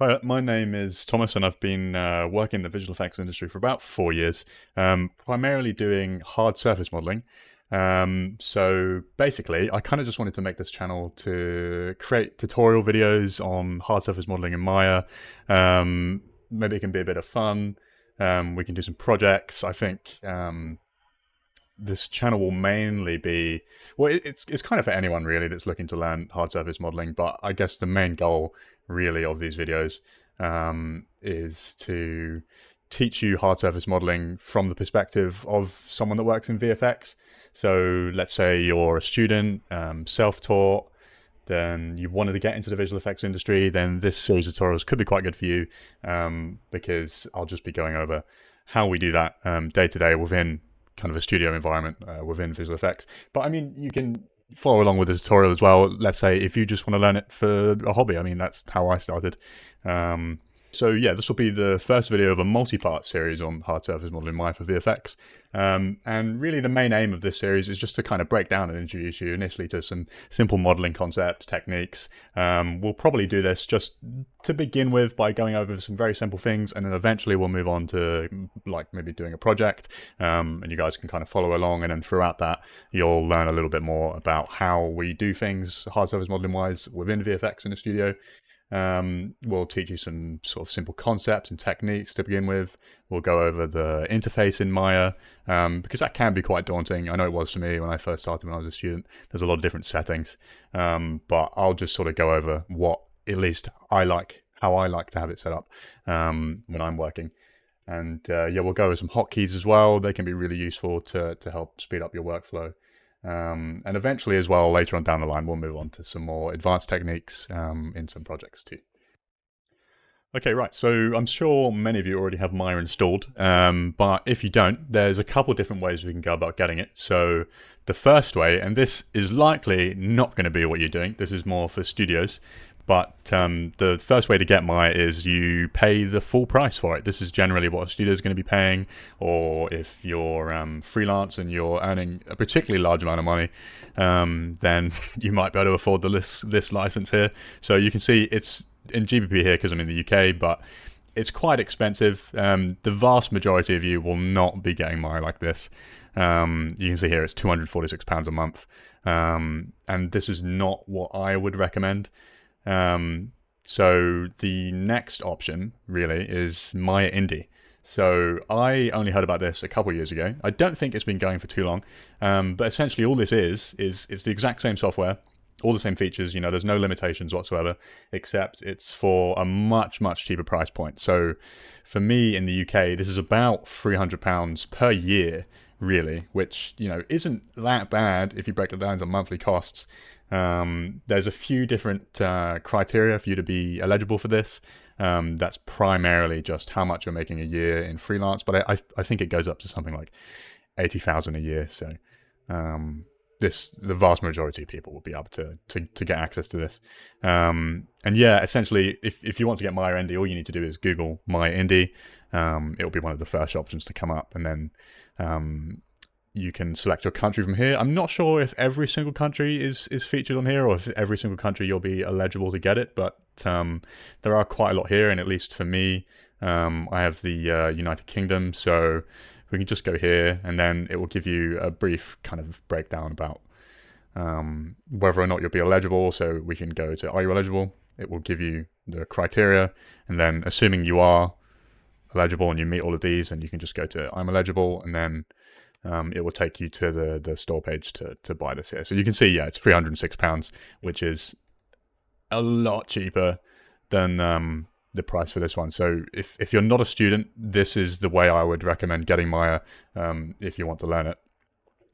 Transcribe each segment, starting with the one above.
Hi, my name is Thomas, and I've been working in the visual effects industry for about 4 years, primarily doing hard surface modeling. So basically, I kind of just wanted to make this channel to create tutorial videos on hard surface modeling in Maya. Maybe it can be a bit of fun. We can do some projects. I think this channel will mainly be, well, it's kind of for anyone really that's looking to learn hard surface modeling, but I guess the main goal really of these videos is to teach you hard surface modeling from the perspective of someone that works in VFX. So let's say you're a student, self-taught, then you wanted to get into the visual effects industry, then this series of tutorials could be quite good for you, because I'll just be going over how we do that day to day within kind of a studio environment within visual effects. But I mean, you can follow along with the tutorial as well. Let's say if you just want to learn it for a hobby. I mean, that's how I started. So yeah, this will be the first video of a multi-part series on hard surface modeling Maya for VFX. And really the main aim of this series is just to kind of break down and introduce you initially to some simple modeling concepts, techniques. We'll probably do this just to begin with by going over some very simple things, and then eventually we'll move on to like maybe doing a project, and you guys can kind of follow along, and then throughout that you'll learn a little bit more about how we do things hard surface modeling wise within VFX in the studio. We'll teach you some sort of simple concepts and techniques to begin with. We'll go over the interface in Maya, because that can be quite daunting. I know it was for me when I first started when I was a student. There's a lot of different settings, but I'll just sort of go over what at least I like, how I like to have it set up when I'm working. And yeah, we'll go over some hotkeys as well. They can be really useful to help speed up your workflow. And eventually as well, later on down the line, we'll move on to some more advanced techniques in some projects too. Okay, right. So I'm sure many of you already have Maya installed, but if you don't, there's a couple different ways we can go about getting it. So the first way, and this is likely not going to be what you're doing, this is more for studios, but the first way to get Maya is you pay the full price for it. This is generally what a studio is going to be paying, or if you're freelance and you're earning a particularly large amount of money, then you might be able to afford this license here. So you can see it's in GBP here because I'm in the UK, but it's quite expensive. The vast majority of you will not be getting Maya like this. You can see here it's £246 a month, and this is not what I would recommend. So the next option really is Maya Indie. So I only heard about this a couple of years ago. I don't think it's been going for too long, but essentially all this is it's the exact same software, all the same features. You know, there's no limitations whatsoever, except it's for a much cheaper price point. So for me in the UK, this is about £300 per year, really, which, you know, isn't that bad if you break it down to monthly costs. There's a few different criteria for you to be eligible for this. That's primarily just how much you're making a year in freelance, but I think it goes up to something like 80,000 a year. So the vast majority of people will be able to get access to this. And yeah, essentially, if you want to get Maya Indie, all you need to do is Google Maya Indie. It'll be one of the first options to come up, and then you can select your country from here. I'm not sure if every single country is featured on here, or if every single country you'll be eligible to get it, but there are quite a lot here, and at least for me, I have the United Kingdom, so we can just go here, and then it will give you a brief kind of breakdown about whether or not you'll be eligible. So we can go to, are you eligible? It will give you the criteria, and then assuming you are eligible and you meet all of these, and you can just go to I'm eligible, and then it will take you to the store page to buy this here. So you can see, yeah, it's £306, which is a lot cheaper than the price for this one. So if you're not a student, this is the way I would recommend getting Maya if you want to learn it.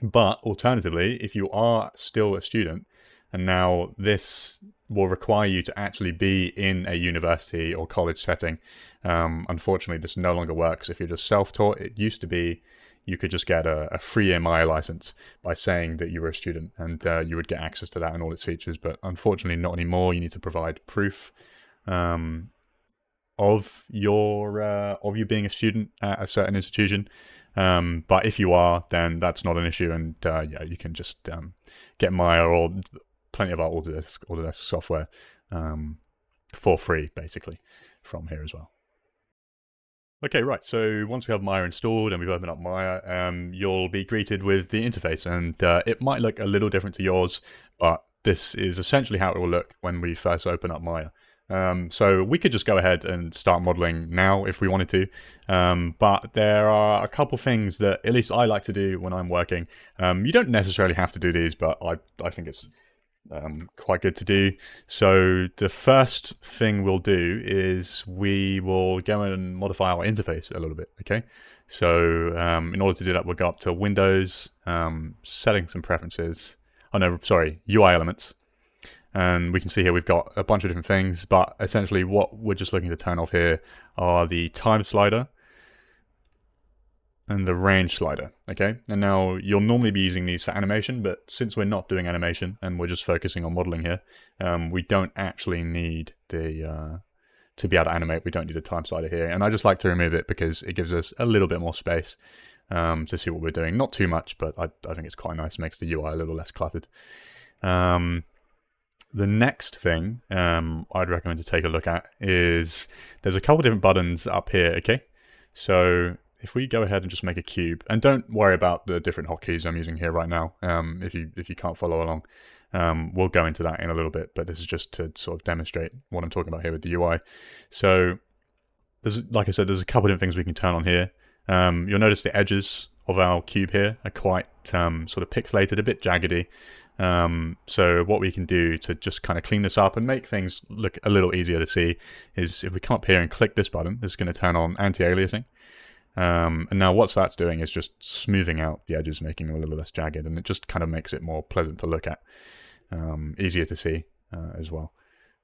But alternatively, if you are still a student, and now this will require you to actually be in a university or college setting, unfortunately this no longer works if you're just self-taught. It used to be you could just get a free Maya license by saying that you were a student, and you would get access to that and all its features, but unfortunately not anymore. You need to provide proof of you being a student at a certain institution. But if you are, then that's not an issue, and yeah, you can just get Maya or plenty of our Autodesk software for free, basically, from here as well. Okay, right. So once we have Maya installed and we've opened up Maya, you'll be greeted with the interface, and it might look a little different to yours, but this is essentially how it will look when we first open up Maya. So we could just go ahead and start modeling now if we wanted to, but there are a couple things that at least I like to do when I'm working. You don't necessarily have to do these, but I think it's quite good to do. So the first thing we'll do is we will go and modify our interface a little bit, okay? So in order to do that, we'll go up to Windows, Settings and Preferences. Oh no, sorry, UI Elements. And we can see here we've got a bunch of different things, but essentially what we're just looking to turn off here are the time slider and the range slider, okay? And now you'll normally be using these for animation, but since we're not doing animation and we're just focusing on modeling here, we don't actually need the to be able to animate. We don't need a time slider here, and I just like to remove it because it gives us a little bit more space to see what we're doing. Not too much, but I think it's quite nice. It makes the UI a little less cluttered. The next thing I'd recommend to take a look at is there's a couple different buttons up here, okay? So if we go ahead and just make a cube, and don't worry about the different hotkeys I'm using here right now, if you can't follow along, we'll go into that in a little bit, but this is just to sort of demonstrate what I'm talking about here with the UI. So there's, like I said, there's a couple different things we can turn on here. You'll notice the edges of our cube here are quite sort of pixelated, a bit jaggedy. So what we can do to just kind of clean this up and make things look a little easier to see is if we come up here and click this button, it's going to turn on anti-aliasing. And now what that's doing is just smoothing out the edges, making them a little less jagged, and it just kind of makes it more pleasant to look at, easier to see as well.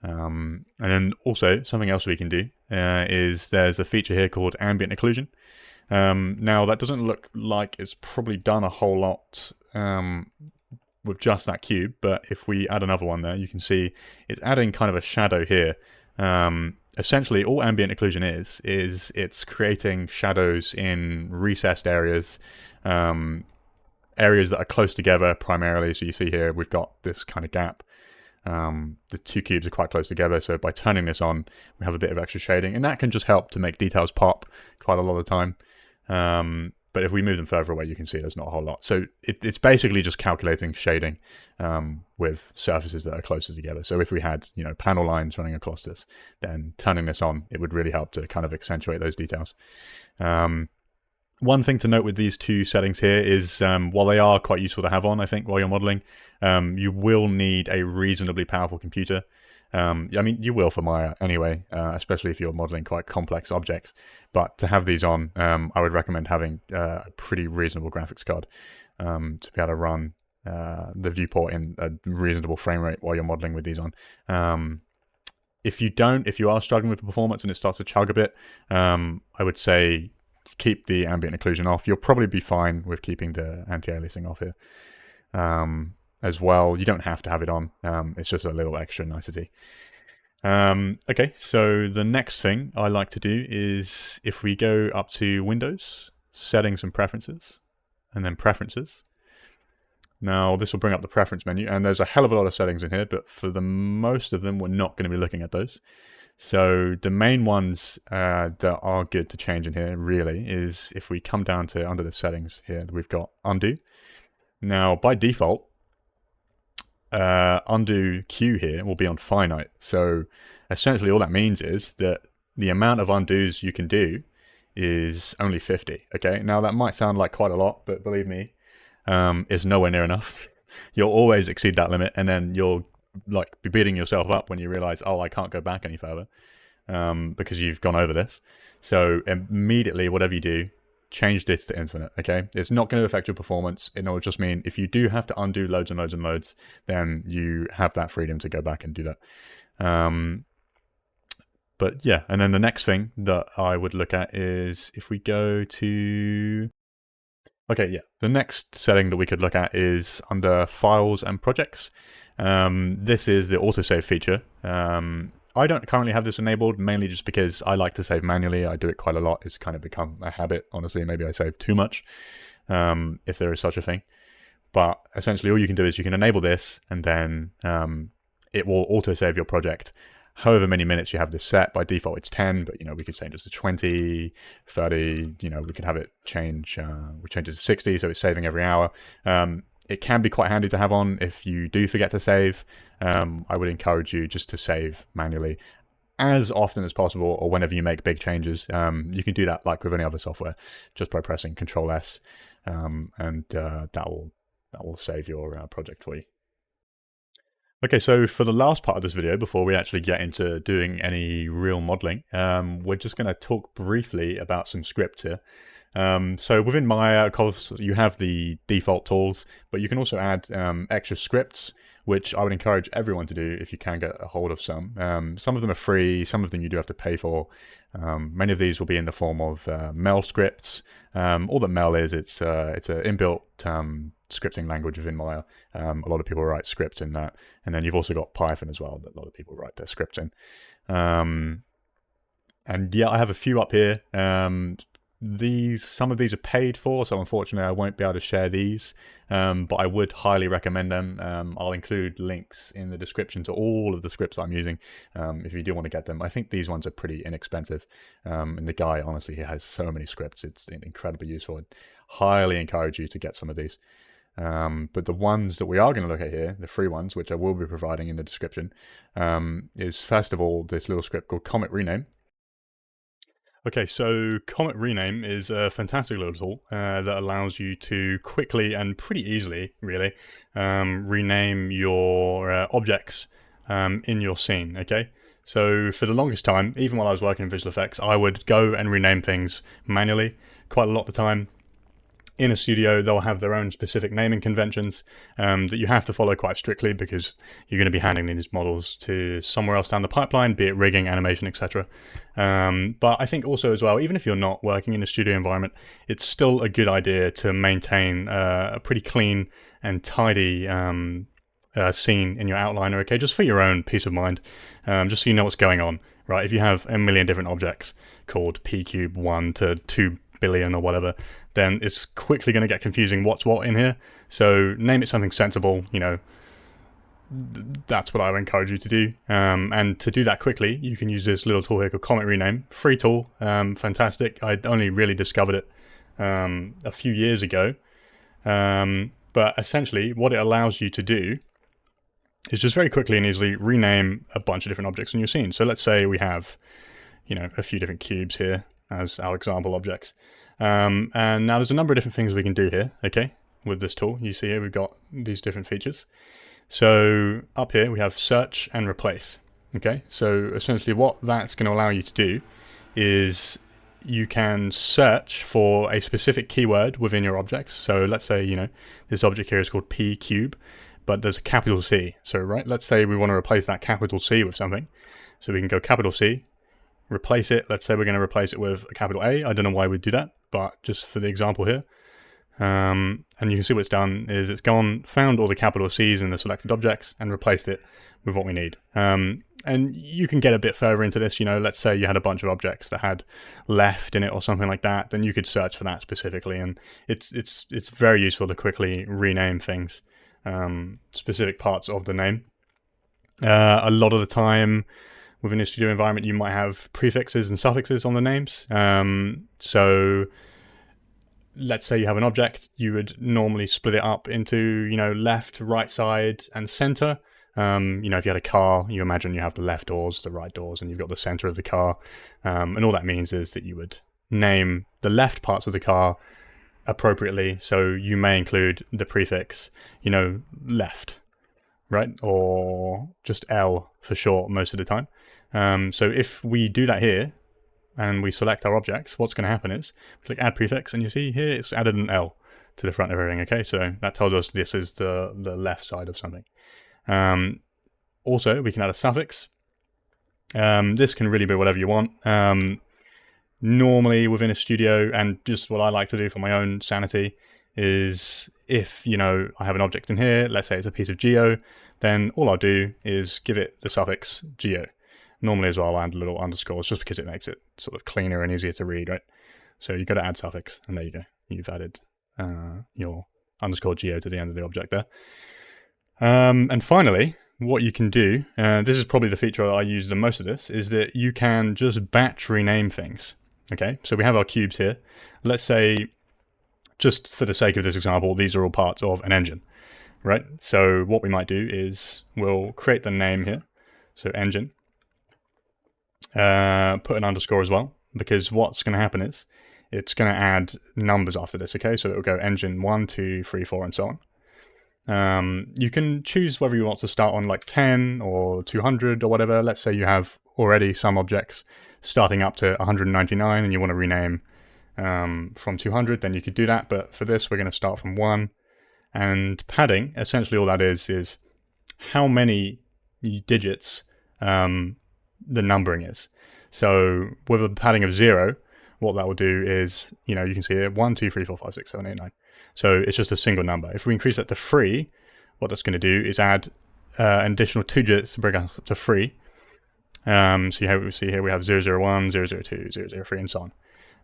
And then also something else we can do is there's a feature here called ambient occlusion. Now that doesn't look like it's probably done a whole lot with just that cube, but if we add another one there, you can see it's adding kind of a shadow here. Essentially all ambient occlusion is it's creating shadows in recessed areas, areas that are close together primarily. So you see here we've got this kind of gap. The two cubes are quite close together, so by turning this on we have a bit of extra shading, and that can just help to make details pop quite a lot of the time. But if we move them further away, you can see there's not a whole lot. So it's basically just calculating shading with surfaces that are closer together. So if we had, you know, panel lines running across this, then turning this on, it would really help to kind of accentuate those details. One thing to note with these two settings here is while they are quite useful to have on, I think, while you're modeling, you will need a reasonably powerful computer. I mean, you will for Maya anyway, especially if you're modeling quite complex objects. But to have these on, I would recommend having a pretty reasonable graphics card to be able to run the viewport in a reasonable frame rate while you're modeling with these on. If you are struggling with the performance and it starts to chug a bit, I would say keep the ambient occlusion off. You'll probably be fine with keeping the anti-aliasing off here. As well, you don't have to have it on. It's just a little extra nicety. Okay, so the next thing I like to do is if we go up to Windows, Settings and Preferences, and then Preferences. Now this will bring up the preference menu, and there's a hell of a lot of settings in here, but for the most of them, we're not going to be looking at those. So the main ones that are good to change in here really is if we come down to under the settings here, we've got Undo. Now by default, undo Q here will be on finite. So essentially all that means is that the amount of undos you can do is only 50. Okay, now that might sound like quite a lot, but believe me, it's nowhere near enough. You'll always exceed that limit, and then you'll like be beating yourself up when you realize, oh, I can't go back any further because you've gone over this. So immediately, whatever you do, change this to infinite, okay? It's not going to affect your performance. It will just mean if you do have to undo loads and loads and loads, then you have that freedom to go back and do that. But yeah, and then the next thing that I would look at is if we go to... Okay, yeah, the next setting that we could look at is under Files and Projects. This is the autosave feature. I don't currently have this enabled, mainly just because I like to save manually. I do it quite a lot. It's kind of become a habit, honestly. Maybe I save too much, if there is such a thing. But essentially all you can do is you can enable this, and then it will autosave your project. however many minutes you have this set. By default it's 10, but we could change it to 20, 30. We could have it change. We change it to 60, so it's saving every hour. It can be quite handy to have on if you do forget to save. I would encourage you just to save manually as often as possible, or whenever you make big changes. You can do that like with any other software, just by pressing Control S, and that will save your project for you. Okay, so for the last part of this video, before we actually get into doing any real modeling, we're just going to talk briefly about some scripts here. So within Maya, of course, you have the default tools, but you can also add extra scripts, which I would encourage everyone to do if you can get a hold of some. Some of them are free, some of them you do have to pay for. Many of these will be in the form of Mel scripts. All that Mel is, it's an inbuilt scripting language within Maya. A lot of people write scripts in that. And then you've also got Python as well, that a lot of people write their scripts in. And yeah, I have a few up here. Some of these are paid for, so unfortunately I won't be able to share these, but I would highly recommend them. I'll include links in the description to all of the scripts I'm using, if you do want to get them. I think these ones are pretty inexpensive, and the guy, honestly, he has so many scripts. It's incredibly useful. I'd highly encourage you to get some of these. But the ones that we are going to look at here, the free ones, which I will be providing in the description, is first of all this little script called Comet Rename. Okay, so Comet Rename is a fantastic little tool that allows you to quickly and pretty easily, really, rename your objects in your scene, okay? So for the longest time, even while I was working in visual effects, I would go and rename things manually quite a lot of the time. In a studio, they'll have their own specific naming conventions that you have to follow quite strictly, because you're going to be handing these models to somewhere else down the pipeline, be it rigging, animation, etc. But I think also as well, even if you're not working in a studio environment, it's still a good idea to maintain a pretty clean and tidy scene in your outliner, okay, just for your own peace of mind, just so you know what's going on, right? If you have a million different objects called p-cube 1 to 2 billion or whatever, then it's quickly going to get confusing what's what in here. So name it something sensible, that's what I would encourage you to do. And to do that quickly, you can use this little tool here called Comet Rename. Free tool, fantastic. I only really discovered it a few years ago. But essentially what it allows you to do is just very quickly and easily rename a bunch of different objects in your scene. So let's say we have, a few different cubes here as our example objects. And now there's a number of different things we can do here, okay, with this tool. You see here we've got these different features. So up here we have search and replace, okay? So essentially what that's going to allow you to do is you can search for a specific keyword within your objects. So let's say, this object here is called p-cube, but there's a capital C. So right, let's say we want to replace that capital C with something. So we can go capital C, replace it. Let's say we're going to replace it with a capital A. I don't know why we'd do that, but just for the example here. And you can see what it's done is it's gone, found all the capital C's in the selected objects and replaced it with what we need. And you can get a bit further into this, let's say you had a bunch of objects that had left in it or something like that, then you could search for that specifically. And it's very useful to quickly rename things, specific parts of the name. A lot of the time, within a studio environment, you might have prefixes and suffixes on the names. So let's say you have an object, you would normally split it up into, left, right side, and center. If you had a car, you imagine you have the left doors, the right doors, and you've got the center of the car. And all that means is that you would name the left parts of the car appropriately. So you may include the prefix, left, right? Or just L for short most of the time. So if we do that here and we select our objects, what's going to happen is click add prefix, and you see here it's added an L to the front of everything. Okay, so that tells us this is the left side of something. Also, we can add a suffix. This can really be whatever you want. Normally within a studio, and just what I like to do for my own sanity, is if I have an object in here, let's say it's a piece of geo, then all I'll do is give it the suffix geo. Normally as well, I'll add little underscores just because it makes it sort of cleaner and easier to read, right? So you got to add suffix, and there you go. You've added your underscore geo to the end of the object there. And finally, what you can do, this is probably the feature I use the most of this, is that you can just batch rename things. Okay, so we have our cubes here. Let's say, just for the sake of this example, these are all parts of an engine, right? So what we might do is we'll create the name here, so engine, put an underscore as well, because what's going to happen is it's going to add numbers after this, okay? So it'll go engine 1, 2, 3, 4, and so on. You can choose whether you want to start on like 10 or 200 or whatever. Let's say you have already some objects starting up to 199 and you want to rename from 200, then you could do that. But for this, we're going to start from 1. And padding, essentially all that is how many digits the numbering is. So with a padding of 0, what that will do is, you can see here 1, 2, 3, 4, 5, 6, 7, 8, 9. So it's just a single number. If we increase that to 3, what that's going to do is add an additional 2 digits to bring us up to 3. So we see here we have 001, 002, 003, and so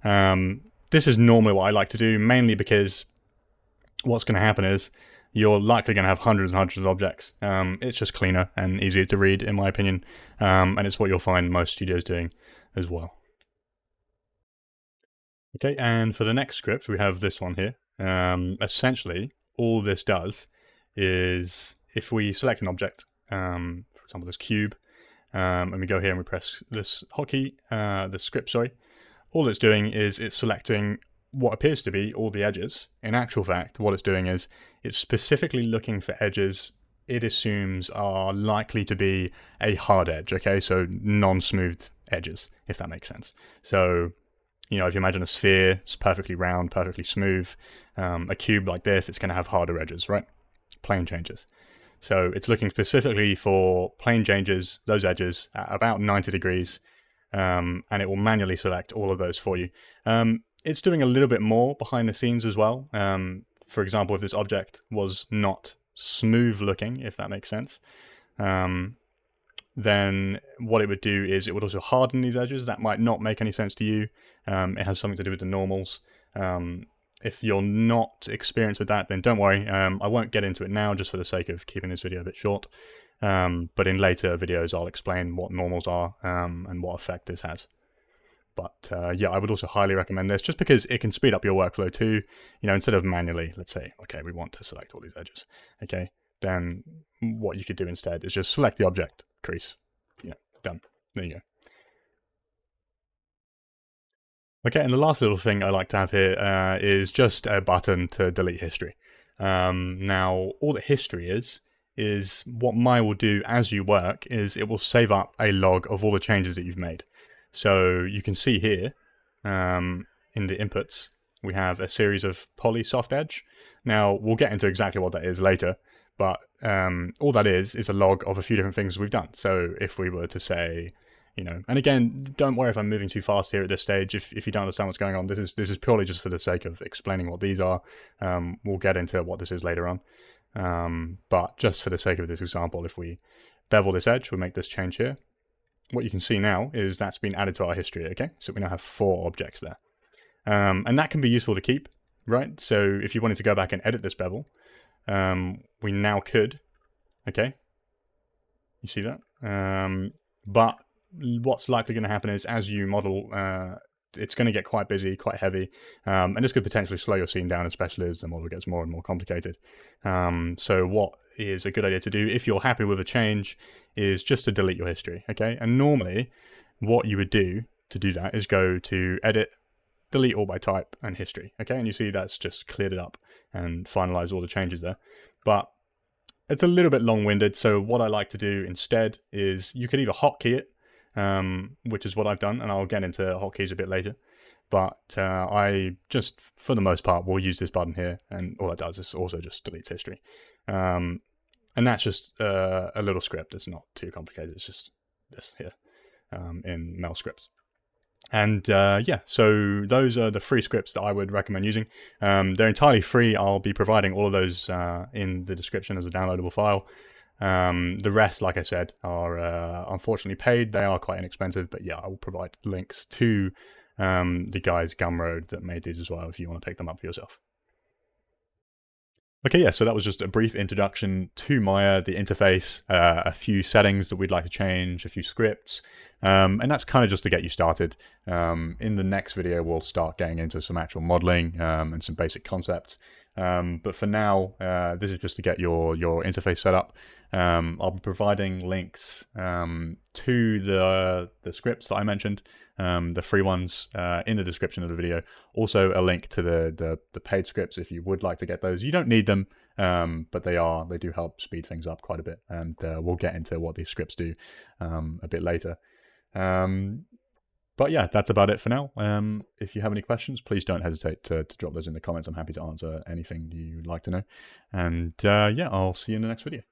on. This is normally what I like to do, mainly because what's going to happen is you're likely going to have hundreds and hundreds of objects. It's just cleaner and easier to read, in my opinion, and it's what you'll find most studios doing as well. Okay, and for the next script, we have this one here. Essentially, all this does is if we select an object, for example, this cube, and we go here and we press this hotkey, the script, sorry, all it's doing is it's selecting what appears to be all the edges. In actual fact, what it's doing is it's specifically looking for edges it assumes are likely to be a hard edge, okay? So non-smooth edges, if that makes sense. So, if you imagine a sphere, it's perfectly round, perfectly smooth. A cube like this, it's going to have harder edges, right? Plane changes. So it's looking specifically for plane changes, those edges, at about 90 degrees, and it will manually select all of those for you. It's doing a little bit more behind the scenes as well. For example, if this object was not smooth looking, if that makes sense, then what it would do is it would also harden these edges. That might not make any sense to you. It has something to do with the normals. If you're not experienced with that, then don't worry. I won't get into it now just for the sake of keeping this video a bit short. But in later videos, I'll explain what normals are and what effect this has. But yeah, I would also highly recommend this just because it can speed up your workflow too. Instead of manually, let's say, okay, we want to select all these edges. Okay, then what you could do instead is just select the object, crease, done. There you go. Okay, and the last little thing I like to have here is just a button to delete history. Now, all that history is what Maya will do as you work is it will save up a log of all the changes that you've made. So you can see here in the inputs, we have a series of poly soft edge. Now, we'll get into exactly what that is later, but all that is a log of a few different things we've done. So if we were to say, and again, don't worry if I'm moving too fast here at this stage. If you don't understand what's going on, this is purely just for the sake of explaining what these are. We'll get into what this is later on. But just for the sake of this example, if we bevel this edge, we'll make this change here. What you can see now is that's been added to our history, okay? So we now have 4 objects there. And that can be useful to keep, right? So if you wanted to go back and edit this bevel, we now could, okay? You see that? But what's likely going to happen is as you model, it's going to get quite busy, quite heavy, and this could potentially slow your scene down, especially as the model gets more and more complicated. So what is a good idea to do if you're happy with a change is just to delete your history, okay? And normally what you would do to do that is go to edit, delete all by type and history, okay? And you see that's just cleared it up and finalized all the changes there. But it's a little bit long-winded, so what I like to do instead is you could either hotkey it, which is what I've done, and I'll get into hotkeys a bit later. But I just, for the most part, will use this button here, and all that does is also just deletes history. And that's just a little script. It's not too complicated. It's just this here in Mel scripts. And yeah, so those are the free scripts that I would recommend using. They're entirely free. I'll be providing all of those in the description as a downloadable file. The rest, like I said, are unfortunately paid. They are quite inexpensive, but yeah, I will provide links to the guys Gumroad that made these as well if you want to pick them up for yourself. Okay, yeah, so that was just a brief introduction to Maya, the interface, a few settings that we'd like to change, a few scripts, and that's kind of just to get you started. In the next video, we'll start getting into some actual modeling and some basic concepts. But for now, this is just to get your interface set up. I'll be providing links to the scripts that I mentioned, the free ones in the description of the video. Also a link to the paid scripts if you would like to get those. You don't need them, but they do help speed things up quite a bit, and we'll get into what these scripts do a bit later. But yeah, that's about it for now. If you have any questions, please don't hesitate to drop those in the comments. I'm happy to answer anything you'd like to know. And yeah, I'll see you in the next video.